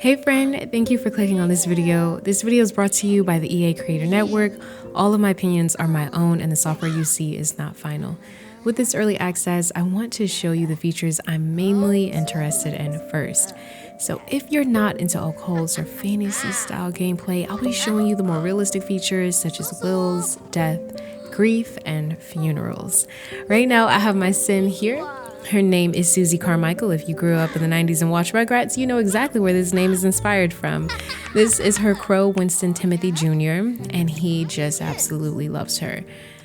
Hey friend, thank you for clicking on this video. This video is brought to you by the EA Creator Network. All of my opinions are my own and the software you see is not final. With this early access, I want to show you the features I'm mainly interested in first. So if you're not into occults or fantasy style gameplay, I'll be showing you the more realistic features such as wills, death, grief, and funerals. Right now I have my sim here. Her name is Susie Carmichael. If you grew up in the 90s and watched Rugrats, you know exactly where this name is inspired from. This is her crow, Winston Timothy Jr., and he just absolutely loves her.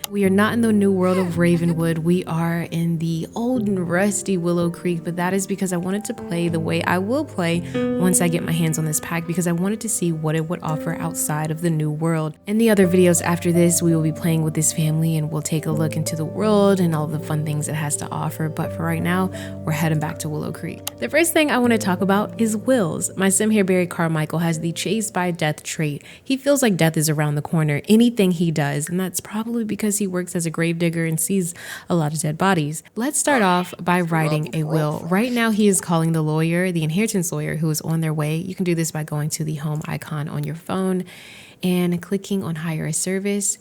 We are not in the new world of Ravenwood. We are in the old and rusty Willow Creek, but that is because I wanted to play the way I will play once I get my hands on this pack, because I wanted to see what it would offer outside of the new world. In the other videos after this, we will be playing with this family and we'll take a look into the world and all the fun things it has to offer. But for right now, we're heading back to Willow Creek. The first thing I want to talk about is wills. My sim here, Barry Carmichael, has the chased by death trait. He feels like death is around the corner, anything he does, and that's probably because he works as a gravedigger and sees a lot of dead bodies. Let's start off by writing a will. Right now he is calling the lawyer, the inheritance lawyer, who is on their way. You can do this by going to the home icon on your phone and clicking on hire a service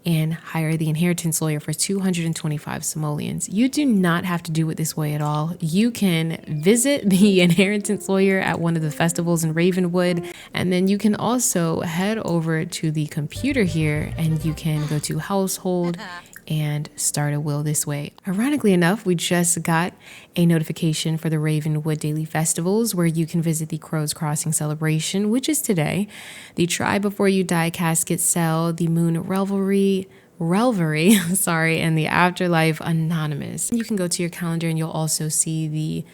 and hire the inheritance lawyer for 225 simoleons. You do not have to do it this way at all. You can visit the inheritance lawyer at one of the festivals in Ravenwood, and then you can also head over to the computer here and you can go to household and start a will this way. Ironically enough, we just got a notification for the Ravenwood Daily Festivals where you can visit the Crows Crossing celebration, which is today, the Try Before You Die casket sell, the Moon Revelry, and the Afterlife Anonymous. You can go to your calendar and you'll also see the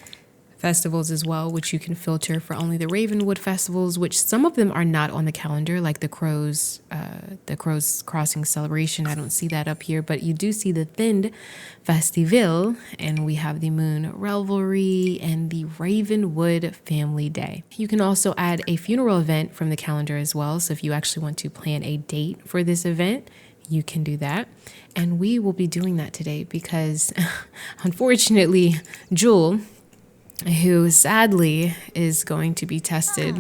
festivals as well, which you can filter for only the Ravenwood festivals, which some of them are not on the calendar, like the Crows Crossing celebration. I don't see that up here, but you do see the Thind Festival, and we have the Moon Revelry and the Ravenwood Family Day. You can also add a funeral event from the calendar as well. So if you actually want to plan a date for this event, you can do that. And we will be doing that today because unfortunately, Jewel, who sadly is going to be tested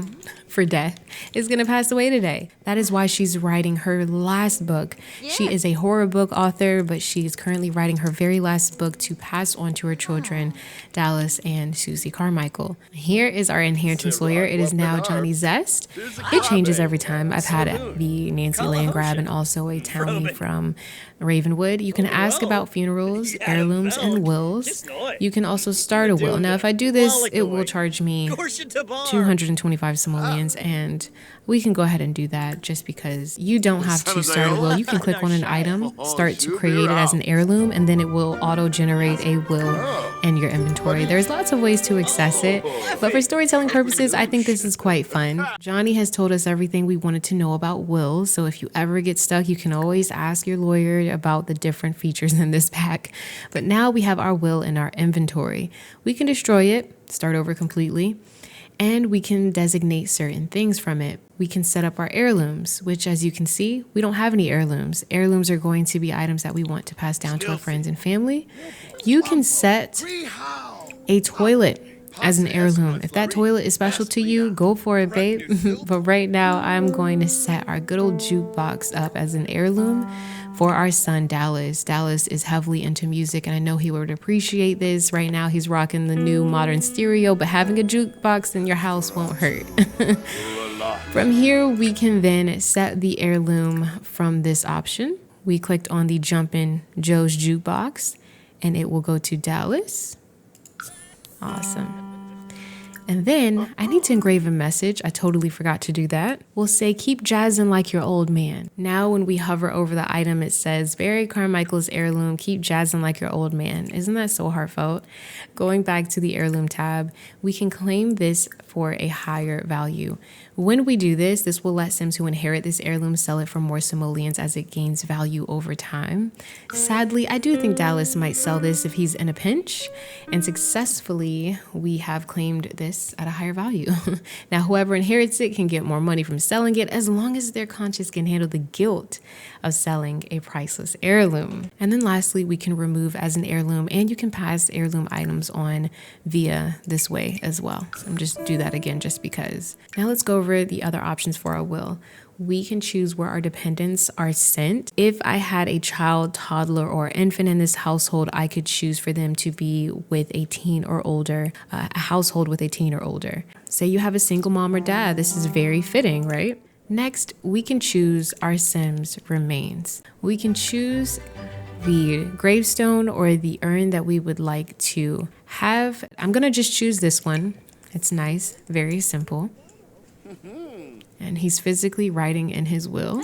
for death, is going to pass away today. That is why she's writing her last book. She is a horror book author, but she is currently writing her very last book to pass on to her children, Dallas and Susie Carmichael. Here is our inheritance lawyer. It is now Johnny Zest. It changes every time. I've had the Nancy Landgrab and also a townie from Ravenwood. You can ask about funerals, heirlooms, and wills. You can also start a will. Now, if I do this, it will charge me 225 simoleons, and we can go ahead and do that just because you don't have to start a will. You can click on an item, start to create it as an heirloom, and then it will auto-generate a will in your inventory. There's lots of ways to access it, but for storytelling purposes, I think this is quite fun. Johnny has told us everything we wanted to know about wills, so if you ever get stuck, you can always ask your lawyer about the different features in this pack. But now we have our will in our inventory. We can destroy it, start over completely, and we can designate certain things from it. We can set up our heirlooms, which, as you can see, we don't have any heirlooms. Heirlooms are going to be items that we want to pass down to our friends and family. You can set a toilet as an heirloom. If that toilet is special to you, go for it, babe. But right now, I'm going to set our good old jukebox up as an heirloom for our son, Dallas. Dallas is heavily into music, and I know he would appreciate this. Right now, he's rocking the new modern stereo, but having a jukebox in your house won't hurt. From here, we can then set the heirloom from this option. We clicked on the Jumpin' Joe's Jukebox, and it will go to Dallas. Awesome. And then I need to engrave a message. I totally forgot to do that. We'll say, keep jazzing like your old man. Now when we hover over the item, it says, Barry Carmichael's heirloom, keep jazzing like your old man. Isn't that so heartfelt? Going back to the heirloom tab, we can claim this for a higher value. When we do this, this will let Sims who inherit this heirloom sell it for more simoleons as it gains value over time. Sadly, I do think Dallas might sell this if he's in a pinch. And successfully, we have claimed this guess, at a higher value. Now, whoever inherits it can get more money from selling it as long as their conscience can handle the guilt of selling a priceless heirloom. And then lastly, we can remove as an heirloom, and you can pass heirloom items on via this way as well. So I'm just do that again just because. Now let's go over the other options for our will. We can choose where our dependents are sent. If I had a child, toddler, or infant in this household, I could choose for them to be with a teen or older, a household with a teen or older. Say you have a single mom or dad, this is very fitting, right? Next, we can choose our Sims remains. We can choose the gravestone or the urn that we would like to have. I'm gonna just choose this one. It's nice, very simple. And he's physically writing in his will.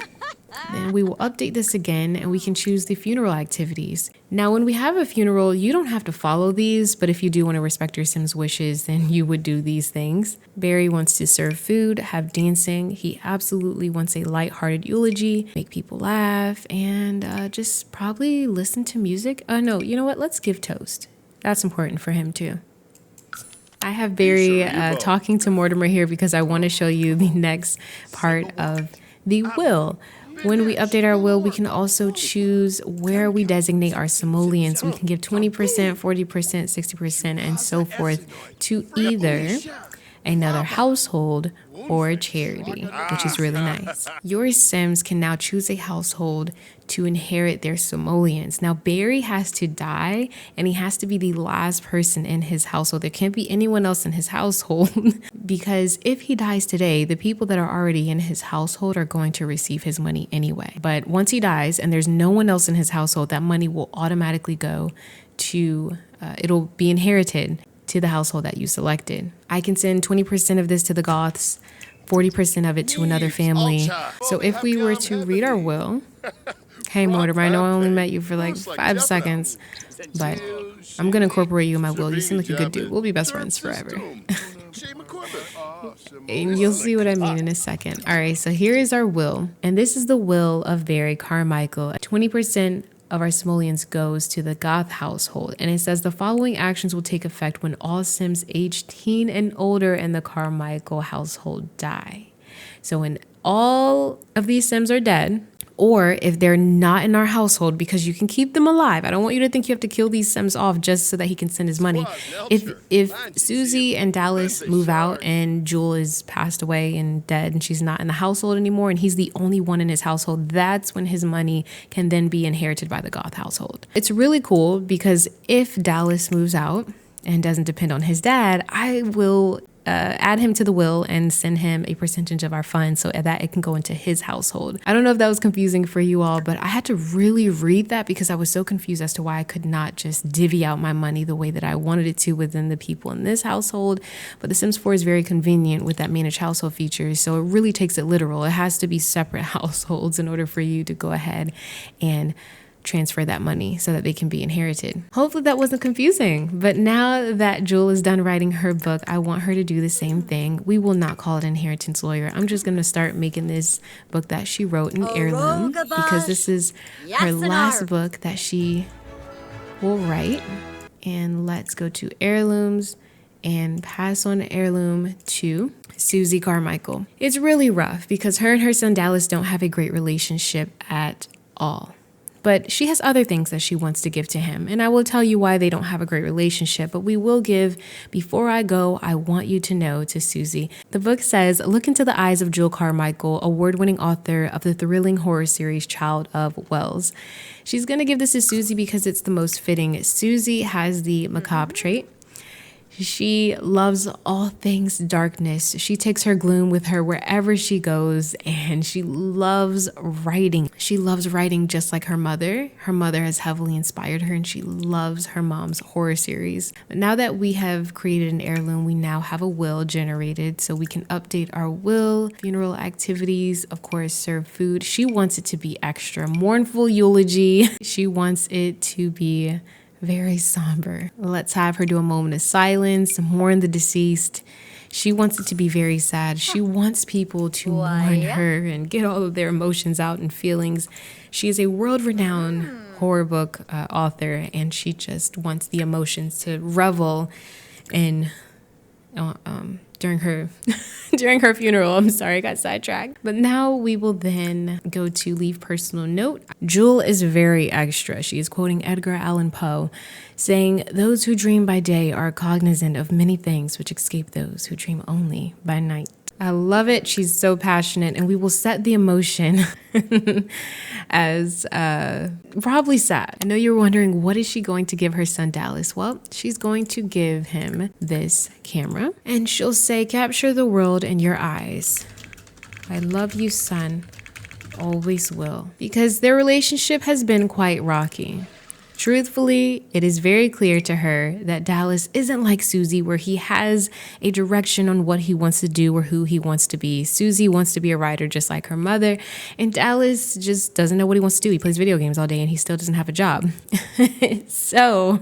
Then we will update this again and we can choose the funeral activities. Now, when we have a funeral, you don't have to follow these, but if you do want to respect your Sim's wishes, then you would do these things. Barry wants to serve food, have dancing. He absolutely wants a lighthearted eulogy, make people laugh, and just probably listen to music. No, you know what? Let's give toast. That's important for him too. I have Barry talking to Mortimer here because I want to show you the next part of the will. When we update our will, we can also choose where we designate our simoleons. We can give 20%, 40%, 60%, and so forth to either another household or a charity, which is really nice. Your Sims can now choose a household to inherit their simoleons. Now, Barry has to die, and he has to be the last person in his household. There can't be anyone else in his household because if he dies today, the people that are already in his household are going to receive his money anyway. But once he dies and there's no one else in his household, that money will automatically go to, it'll be inherited to the household that you selected. I can send 20% of this to the Goths, 40% of it to another family. So if we were to read our will, hey Mortimer, I know I only met you for like 5 seconds, but I'm gonna incorporate you in my will. You seem like a good dude. We'll be best friends forever. And you'll see what I mean in a second. All right, so here is our will. And this is the will of Barry Carmichael. 20% of our simoleons goes to the Goth household. And it says the following actions will take effect when all Sims aged teen and older in the Carmichael household die. So when all of these Sims are dead, or if they're not in our household, because you can keep them alive. I don't want you to think you have to kill these Sims off just so that he can send his money. If Susie and Dallas move out and Jewel is passed away and dead and she's not in the household anymore and he's the only one in his household, that's when his money can then be inherited by the Goth household. It's really cool because if Dallas moves out and doesn't depend on his dad, I will add him to the will and send him a percentage of our funds so that it can go into his household. I don't know if that was confusing for you all, but I had to really read that because I was so confused as to why I could not just divvy out my money the way that I wanted it to within the people in this household. But The Sims 4 is very convenient with that manage household feature, so it really takes it literal. It has to be separate households in order for you to go ahead and transfer that money so that they can be inherited. Hopefully that wasn't confusing, but now that Jewel is done writing her book, I want her to do the same thing. We will not call it Inheritance Lawyer. I'm just going to start making this book that she wrote in Heirloom because this is her last book that she will write. And let's go to Heirlooms and pass on Heirloom to Susie Carmichael. It's really rough because her and her son Dallas don't have a great relationship at all. But she has other things that she wants to give to him. And I will tell you why they don't have a great relationship. But we will give, before I go, I want you to know to Susie. The book says, look into the eyes of Jewel Carmichael, award-winning author of the thrilling horror series Child of Wells. She's going to give this to Susie because it's the most fitting. Susie has the macabre trait. She loves all things darkness. She takes her gloom with her wherever she goes, and she loves writing. She loves writing just like her mother. Her mother has heavily inspired her, and she loves her mom's horror series. But now that we have created an heirloom, we now have a will generated, so we can update our will, funeral activities, of course, serve food. She wants it to be extra. Mournful eulogy. She wants it to be very somber. Let's have her do a moment of silence, mourn the deceased. She wants it to be very sad. She wants people to mourn her and get all of their emotions out and feelings. She is a world-renowned horror book author, and she just wants the emotions to revel in during her during her funeral. I'm sorry, I got sidetracked. But now we will then go to leave personal note. Jewel is very extra. She is quoting Edgar Allan Poe, saying, "Those who dream by day are cognizant of many things which escape those who dream only by night." I love it. She's so passionate, and we will set the emotion as probably sad. I know you're wondering, what is she going to give her son Dallas? Well, she's going to give him this camera, and she'll say, "Capture the world in your eyes. I love you, son. Always will." Because their relationship has been quite rocky. Truthfully, it is very clear to her that Dallas isn't like Susie, where he has a direction on what he wants to do or who he wants to be. Susie wants to be a writer just like her mother, and Dallas just doesn't know what he wants to do. He plays video games all day and he still doesn't have a job. So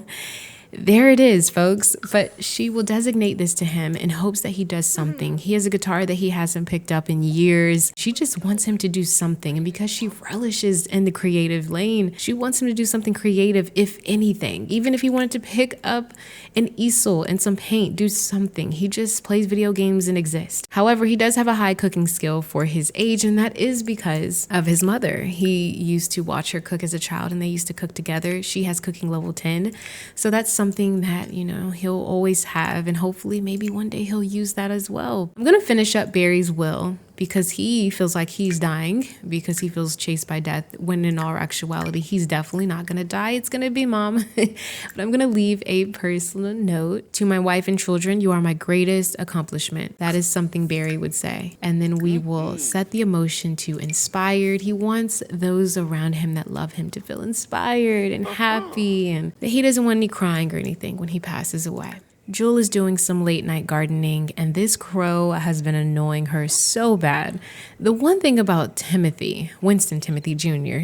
there it is, folks. But she will designate this to him in hopes that he does something. He has a guitar that he hasn't picked up in years. She just wants him to do something. And because she relishes in the creative lane, she wants him to do something creative, if anything. Even if he wanted to pick up an easel and some paint, do something. He just plays video games and exists. However, he does have a high cooking skill for his age, and that is because of his mother. He used to watch her cook as a child, and they used to cook together. She has cooking level 10. So that's something that, you know, he'll always have, and hopefully maybe one day he'll use that as well. I'm gonna finish up Barry's will because he feels like he's dying because he feels chased by death, when in all actuality he's definitely not gonna die. It's gonna be mom. But I'm gonna leave a personal note: "To my wife and children, you are my greatest accomplishment." That is something Barry would say. And then we will set the emotion to inspired. He wants those around him that love him to feel inspired and happy, and that he doesn't want any crying or anything when he passes away. Jewel is doing some late night gardening, and this crow has been annoying her so bad. The one thing about Winston Timothy Jr.,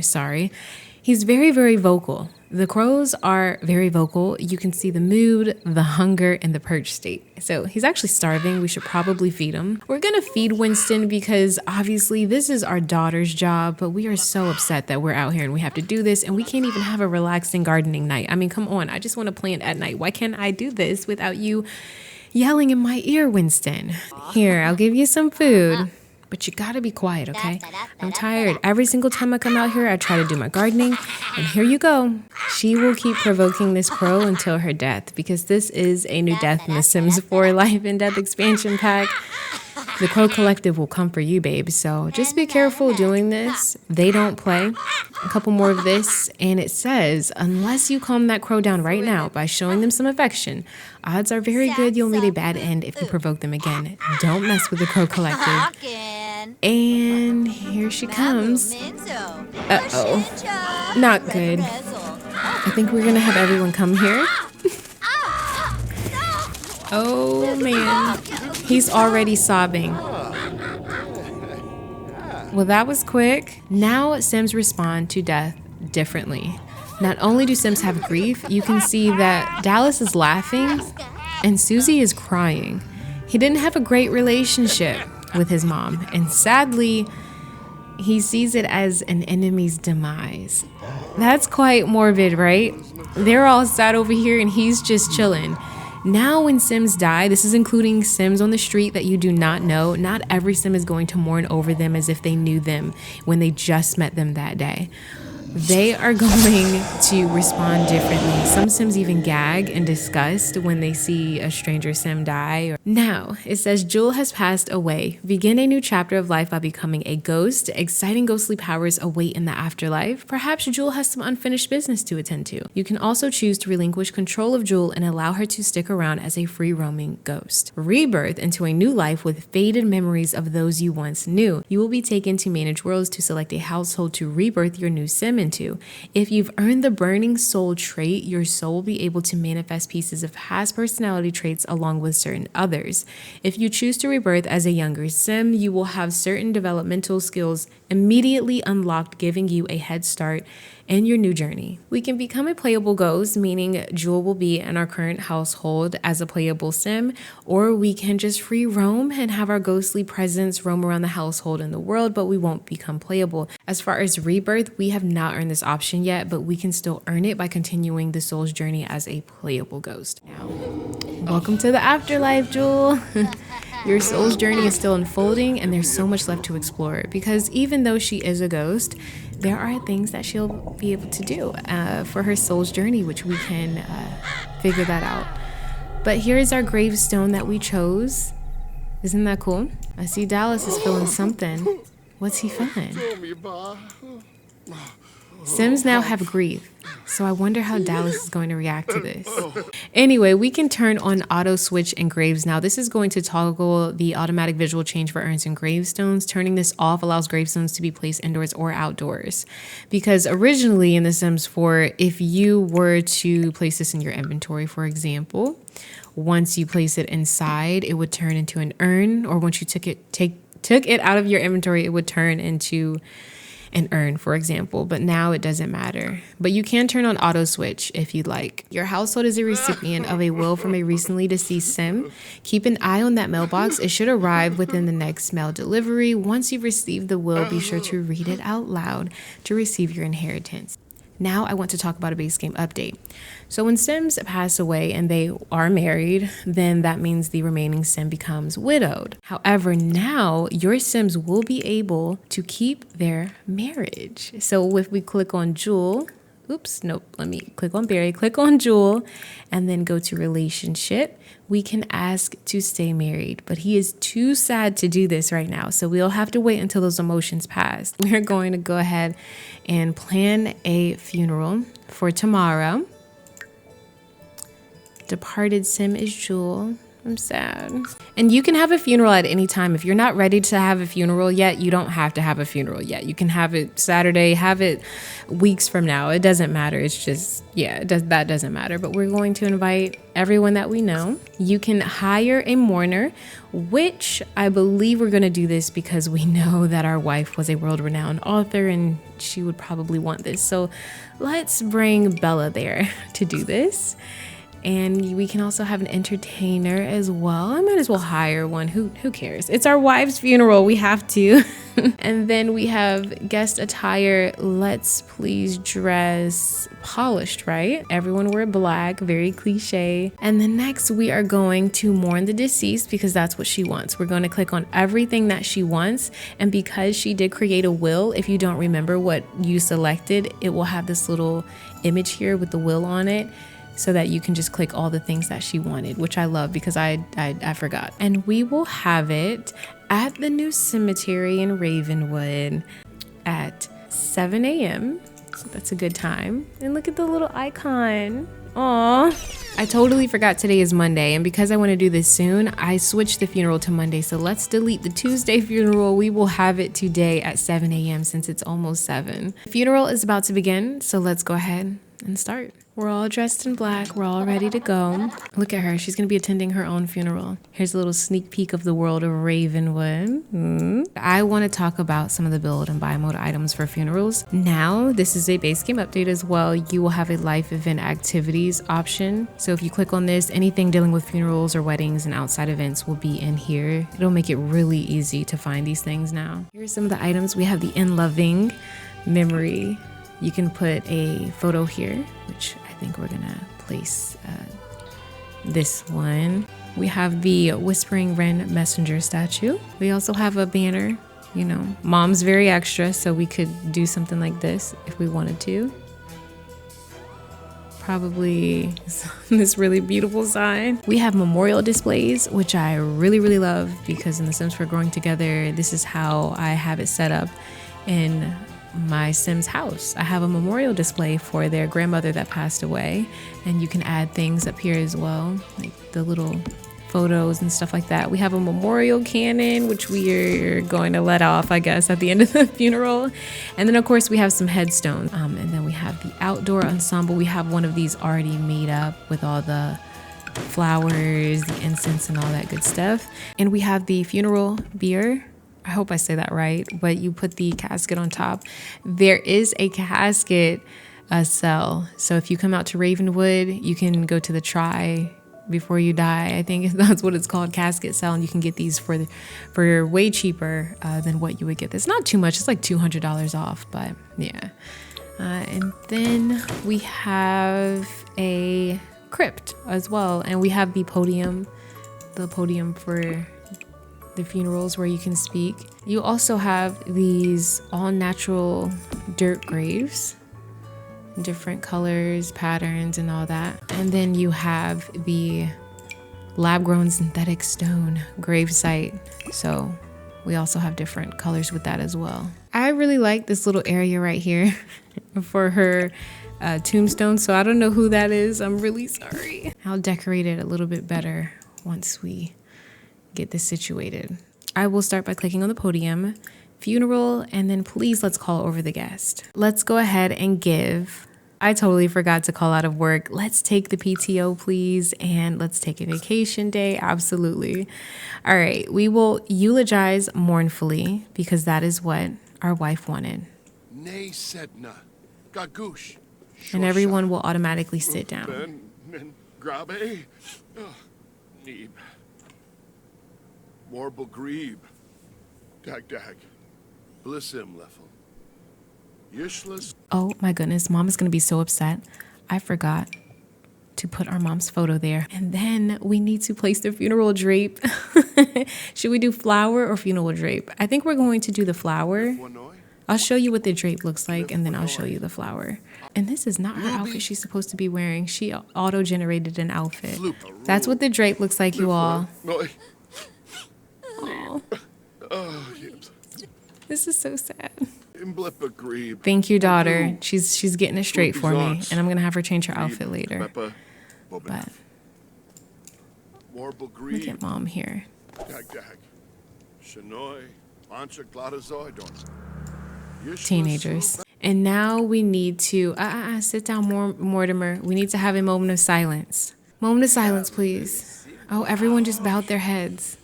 he's very, very vocal. The crows are very vocal. You can see the mood, the hunger, and the perch state. So he's actually starving. We should probably feed him. We're gonna feed Winston because obviously this is our daughter's job, but we are so upset that we're out here and we have to do this, and we can't even have a relaxing gardening night. I mean, come on, I just wanna plant at night. Why can't I do this without you yelling in my ear, Winston? Here, I'll give you some food. But you gotta be quiet, okay? I'm tired. Every single time I come out here, I try to do my gardening. And here you go. She will keep provoking this crow until her death, because this is a new death in the Sims 4 Life and Death expansion pack. The Crow Collective will come for you, babe. So just be careful doing this. They don't play. A couple more of this. And it says, unless you calm that crow down right now by showing them some affection, odds are very good you'll meet a bad end if you provoke them again. Don't mess with the Crow Collective. And here she comes. Uh-oh. Not good. I think we're gonna have everyone come here. Oh man, he's already sobbing. Well, that was quick. Now Sims respond to death differently. Not only do Sims have grief, you can see that Dallas is laughing and Susie is crying. He didn't have a great relationship with his mom, and sadly, he sees it as an enemy's demise. That's quite morbid, right? They're all sad over here and he's just chilling. Now when Sims die, this is including Sims on the street that you do not know, not every Sim is going to mourn over them as if they knew them when they just met them that day. They are going to respond differently. Some Sims even gag in disgust when they see a stranger Sim die. Now, it says Jewel has passed away. Begin a new chapter of life by becoming a ghost. Exciting ghostly powers await in the afterlife. Perhaps Jewel has some unfinished business to attend to. You can also choose to relinquish control of Jewel and allow her to stick around as a free-roaming ghost. Rebirth into a new life with faded memories of those you once knew. You will be taken to manage worlds to select a household to rebirth your new Sim into. If you've earned the burning soul trait, your soul will be able to manifest pieces of past personality traits along with certain others. If you choose to rebirth as a younger Sim, you will have certain developmental skills immediately unlocked, giving you a head start in your new journey. We can become a playable ghost, meaning Jewel will be in our current household as a playable Sim, or we can just free roam and have our ghostly presence roam around the household and the world, but we won't become playable. As far as rebirth, we have not earned this option yet, but we can still earn it by continuing the soul's journey as a playable ghost. Now, Welcome to the afterlife, Jewel. Your soul's journey is still unfolding, and there's so much left to explore, because even though she is a ghost, there are things that she'll be able to do for her soul's journey, which we can figure that out. But here's our gravestone that we chose. Isn't that cool? I see Dallas is feeling something. What's he feeling? Sims now have grief, so I wonder how Dallas is going to react to this. Anyway, we can turn on auto switch and graves now. This is going to toggle the automatic visual change for urns and gravestones. Turning this off allows gravestones to be placed indoors or outdoors. Because originally in The Sims 4, if you were to place this in your inventory, for example, once you place it inside, it would turn into an urn, or once you took it out of your inventory, it would turn into an urn, for example, but now it doesn't matter. But you can turn on auto switch if you'd like. Your household is a recipient of a will from a recently deceased Sim. Keep an eye on that mailbox. It should arrive within the next mail delivery. Once you've received the will, be sure to read it out loud to receive your inheritance. Now I want to talk about a base game update. So when Sims pass away and they are married, then that means the remaining Sim becomes widowed. However, now your Sims will be able to keep their marriage. So if we click on Jewel, let me click on Barry, click on Jewel, and then go to relationship. We can ask to stay married, but he is too sad to do this right now. So we'll have to wait until those emotions pass. We're going to go ahead and plan a funeral for tomorrow. Departed Sim is Jewel. I'm sad. And you can have a funeral at any time. If you're not ready to have a funeral yet, you don't have to have a funeral yet. You can have it Saturday, have it weeks from now. It doesn't matter. It's just, that doesn't matter. But we're going to invite everyone that we know. You can hire a mourner, which I believe we're going to do this because we know that our wife was a world-renowned author and she would probably want this. So let's bring Bella there to do this. And we can also have an entertainer as well. I might as well hire one. Who cares? It's our wife's funeral. We have to. And then we have guest attire. Let's please dress polished, right? Everyone wear black, very cliche. And then next we are going to mourn the deceased because that's what she wants. We're going to click on everything that she wants. And because she did create a will, if you don't remember what you selected, it will have this little image here with the will on it, so that you can just click all the things that she wanted, which I love because I forgot. And we will have it at the new cemetery in Ravenwood at 7 a.m. So that's a good time. And look at the little icon. Aw. I totally forgot today is Monday, and because I want to do this soon, I switched the funeral to Monday. So let's delete the Tuesday funeral. We will have it today at 7 a.m. since it's almost 7. The funeral is about to begin, so let's go ahead and start. We're all dressed in black. We're all ready to go. Look at her. She's going to be attending her own funeral. Here's a little sneak peek of the world of Ravenwood. I want to talk about some of the build and buy mode items for funerals. Now, this is a base game update as well. You will have a life event activities option. So if you click on this, anything dealing with funerals or weddings and outside events will be in here. It'll make it really easy to find these things now. Here's some of the items. We have the In Loving memory. You can put a photo here, which I think we're gonna place this one. We have the Whispering Wren Messenger statue. We also have a banner, you know, Mom's very extra, so we could do something like this if we wanted to. Probably this really beautiful sign. We have memorial displays, which I really love because in The Sims 4 Growing Together, this is how I have it set up in my Sims house. I have a memorial display for their grandmother that passed away, and you can add things up here as well, like the little photos and stuff like that. We have a memorial cannon, which we are going to let off, I guess, at the end of the funeral. And then of course we have some headstones. And then we have the outdoor ensemble. We have one of these already made up with all the flowers, the incense, and all that good stuff. And we have the funeral beer. I hope I say that right, but you put the casket on top. There is a casket cell. So if you come out to Ravenwood, you can go to the Try Before You Die. I think that's what it's called, casket cell. And you can get these for way cheaper than what you would get. It's not too much. It's like $200 off, but yeah. And then we have a crypt as well. And we have the podium for the funerals where you can speak. You also have these all natural dirt graves, different colors, patterns, and all that. And then you have the lab-grown synthetic stone grave site. So we also have different colors with that as well. I really like this little area right here for her tombstone. So I don't know who that is. I'm really sorry. I'll decorate it a little bit better once we get this situated. I will start by clicking on the podium, funeral, and then please let's call over the guest. Let's go ahead and give. I totally forgot to call out of work. Let's take the PTO, please, and let's take a vacation day. Absolutely. All right, we will eulogize mournfully because that is what our wife wanted. And everyone will automatically sit down. Morble Grieb, Dag Dag, Blissim Leffel, Yishlis. Oh my goodness, mom is gonna be so upset. I forgot to put our mom's photo there. And then we need to place the funeral drape. Should we do flower or funeral drape? I think we're going to do the flower. I'll show you what the drape looks like and then I'll show you the flower. And this is not her outfit she's supposed to be wearing. She auto-generated an outfit. That's what the drape looks like, you all. Oh. This is so sad. Thank you, daughter. She's getting it straight for me, and I'm gonna have her change her outfit later. But look at mom here. Teenagers. And now we need to sit down, Mortimer. We need to have a moment of silence. Moment of silence, please. Oh, everyone just bowed their heads.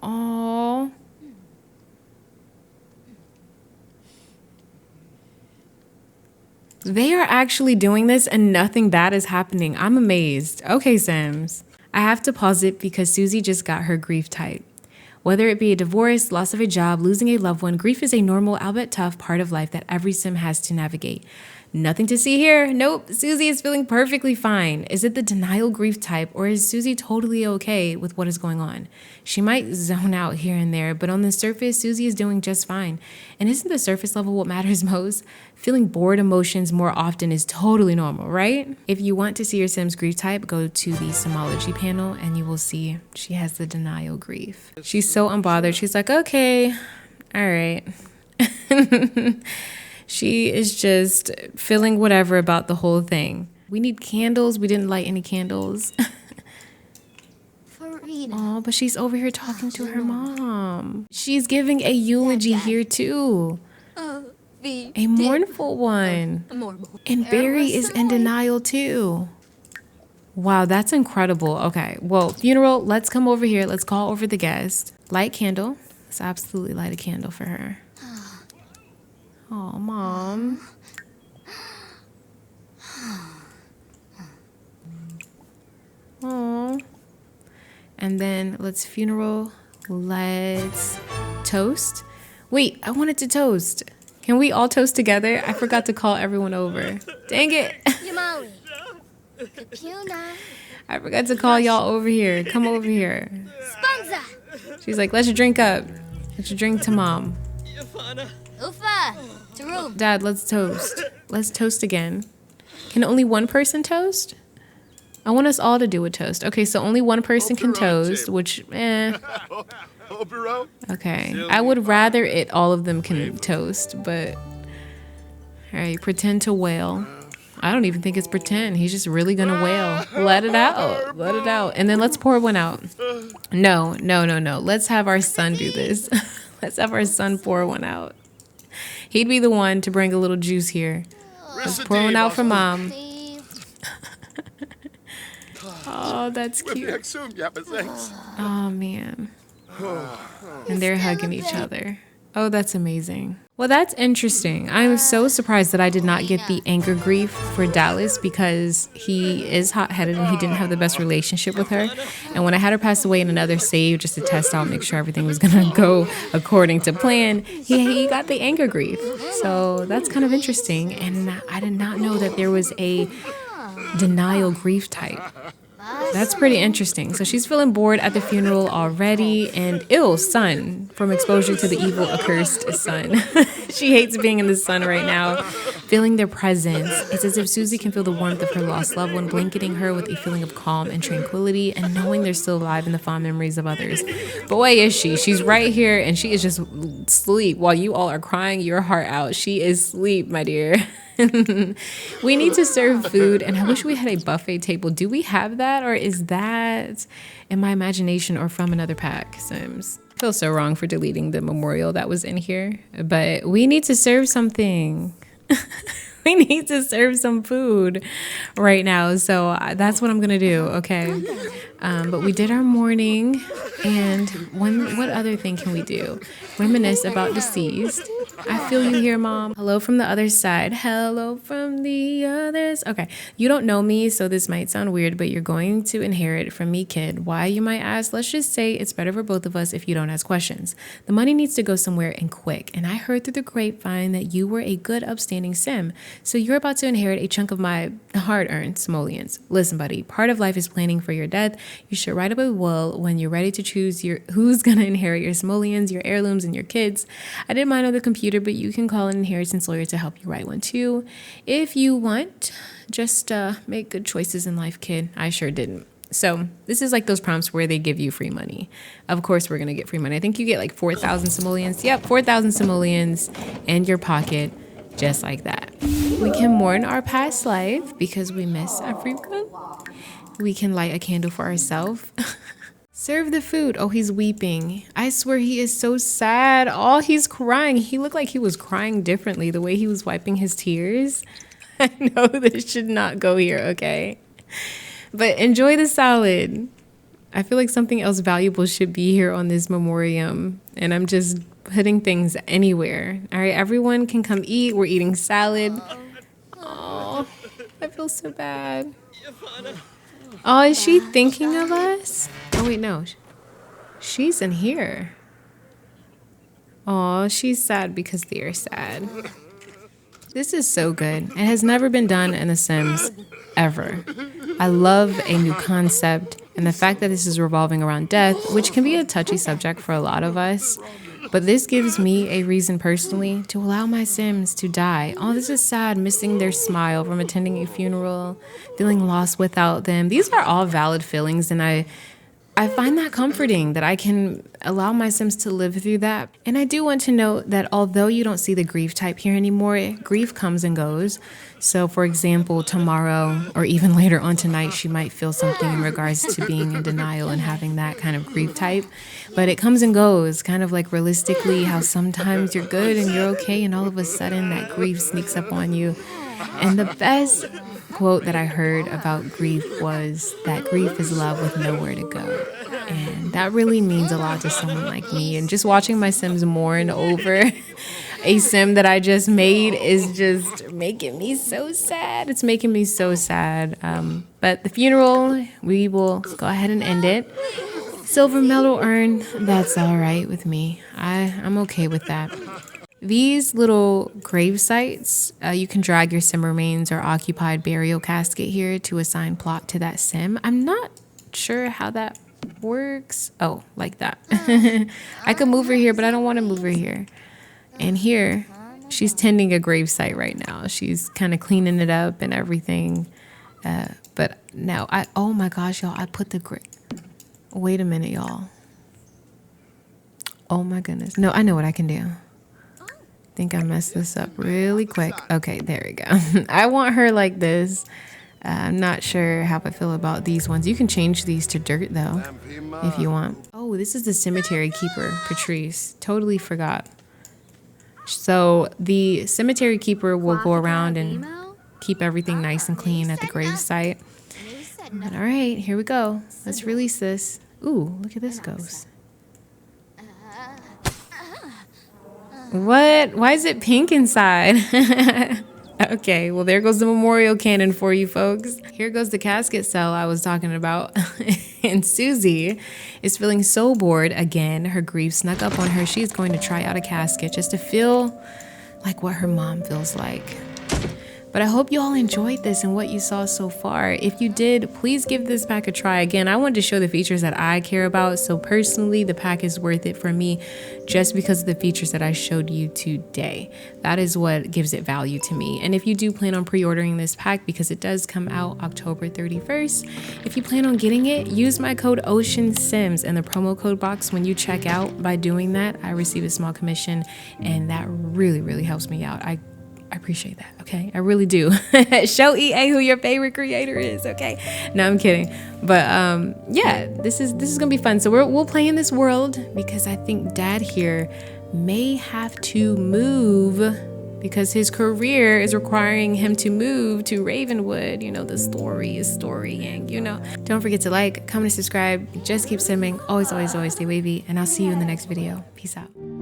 Oh. They are actually doing this and nothing bad is happening. I'm amazed. Okay, Sims. I have to pause it because Susie just got her grief type. Whether it be a divorce, loss of a job, losing a loved one, grief is a normal, albeit tough, part of life that every Sim has to navigate. Nothing to see here. Nope, Susie is feeling perfectly fine. Is it the denial grief type, or is Susie totally okay with what is going on? She might zone out here and there, but on the surface, Susie is doing just fine. And isn't the surface level what matters most? Feeling bored emotions more often is totally normal, right? If you want to see your Sim's grief type, go to the Simology panel and you will see she has the denial grief. She's so unbothered. She's like, okay, all right. She is just feeling whatever about the whole thing. We need candles. We didn't light any candles. Oh, but she's over here talking to her mom. She's giving a eulogy here too. A mournful one. And Barry is in denial too. Wow, that's incredible. Okay, well, funeral, let's come over here. Let's call over the guest. Light candle. Let's absolutely light a candle for her. Oh, Mom. Oh. And then let's funeral. Let's toast. Wait, I wanted to toast. Can we all toast together? I forgot to call everyone over. Dang it. I forgot to call y'all over here. Come over here. She's like, let's drink up. Let's drink to Mom. Dad, let's toast. Let's toast again. Can only one person toast? I want us all to do a toast. Okay, so only one person can toast, which, Okay. I would rather all of them can toast, but... All right, pretend to wail. I don't even think it's pretend. He's just really gonna wail. Let it out. Let it out. And then let's pour one out. No. Let's have our son do this. Let's have our son pour one out. He'd be the one to bring a little juice here. Let's pour one out for Mom. Oh, that's cute. Oh, man. And they're hugging each other. Oh, that's amazing. Well, that's interesting. I'm so surprised that I did not get the anger grief for Dallas because he is hot-headed and he didn't have the best relationship with her. And when I had her pass away in another save just to test out, make sure everything was gonna go according to plan, he got the anger grief. So that's kind of interesting. And I did not know that there was a denial grief type. That's pretty interesting. So she's feeling bored at the funeral already and ill sun from exposure to the evil accursed sun. She hates being in the sun right now. Feeling their presence. It's as if Susie can feel the warmth of her lost loved one blanketing her with a feeling of calm and tranquility and knowing they're still alive in the fond memories of others. Boy, is she. She's right here and she is just asleep while you all are crying your heart out. She is asleep, my dear. We need to serve food and I wish we had a buffet table. Do we have that or is that in my imagination or from another pack? Sims. I feel so wrong for deleting the memorial that was in here, but we need to serve something. We need to serve some food right now. So that's what I'm going to do. Okay. But we did our morning and what other thing can we do? Reminisce about deceased. I feel you here, Mom. Hello from the other side. Hello from the others. Okay. You don't know me, so this might sound weird, but you're going to inherit from me, kid. Why, you might ask? Let's just say it's better for both of us if you don't ask questions. The money needs to go somewhere and quick. And I heard through the grapevine that you were a good, upstanding sim. So you're about to inherit a chunk of my hard-earned simoleons. Listen, buddy, part of life is planning for your death. You should write up a will when you're ready to choose who's going to inherit your simoleons, your heirlooms, and your kids. I did mine on the computer, but you can call an inheritance lawyer to help you write one too. If you want, just make good choices in life, kid. I sure didn't. So this is like those prompts where they give you free money. Of course, we're going to get free money. I think you get like 4,000 simoleons. Yep, 4,000 simoleons in your pocket, just like that. We can mourn our past life because we miss everyone. We can light a candle for ourselves. Serve the food. Oh, he's weeping. I swear he is so sad. Oh, he's crying. He looked like he was crying differently the way he was wiping his tears. I know this should not go here, okay? But enjoy the salad. I feel like something else valuable should be here on this memoriam. And I'm just putting things anywhere. All right, everyone can come eat. We're eating salad. Oh, I feel so bad. Oh, is she thinking of us? Oh, wait, no. She's in here. Oh, she's sad because they are sad. This is so good. It has never been done in The Sims, ever. I love a new concept, and the fact that this is revolving around death, which can be a touchy subject for a lot of us, but this gives me a reason personally to allow my Sims to die. Oh, this is sad, missing their smile from attending a funeral, feeling lost without them. These are all valid feelings, and I find that comforting that I can allow my Sims to live through that. And I do want to note that although you don't see the grief type here anymore, grief comes and goes. So for example, tomorrow or even later on tonight, she might feel something in regards to being in denial and having that kind of grief type. But it comes and goes, kind of like realistically how sometimes you're good and you're okay and all of a sudden that grief sneaks up on you. And the best quote that I heard about grief was that grief is love with nowhere to go. And that really means a lot to someone like me. And just watching my Sims mourn over a Sim that I just made is just making me so sad. It's making me so sad. But the funeral, we will go ahead and end it. Silver medal urn, that's all right with me. I'm okay with that. These little grave sites, you can drag your sim remains or occupied burial casket here to assign plot to that sim. I'm not sure how that works. Oh, like that. I could move her here, but I don't want to move her here. And here, she's tending a grave site right now. She's kind of cleaning it up and everything. But now, oh my gosh, y'all, I put the wait a minute, y'all. Oh my goodness. No, I know what I can do. Think I messed this up really quick. Okay, there we go. I want her like this. I'm not sure how I feel about these ones. You can change these to dirt though, if you want. Oh, this is the cemetery keeper, Patrice. Totally forgot. So the cemetery keeper will go around and keep everything nice and clean at the gravesite. But all right, here we go. Let's release this. Ooh, look at this ghost. What? Why is it pink inside? Okay, well, there goes the memorial cannon for you folks. Here goes the casket cell I was talking about. And Susie is feeling so bored again. Her grief snuck up on her. She's going to try out a casket just to feel like what her mom feels like. But I hope you all enjoyed this and what you saw so far. If you did, please give this pack a try. Again, I wanted to show the features that I care about. So personally, the pack is worth it for me just because of the features that I showed you today. That is what gives it value to me. And if you do plan on pre-ordering this pack, because it does come out October 31st, if you plan on getting it, use my code OceanSims in the promo code box when you check out. By doing that, I receive a small commission, and that really, really helps me out. I appreciate that, okay? I really do. Show EA who your favorite creator is, okay? No, I'm kidding. But yeah, this is gonna be fun. So we'll play in this world because I think Dad here may have to move because his career is requiring him to move to Ravenwood. You know, the story is storying, you know. Don't forget to like, comment, and subscribe. Just keep simming. Always, always, always stay wavy. And I'll see you in the next video. Peace out.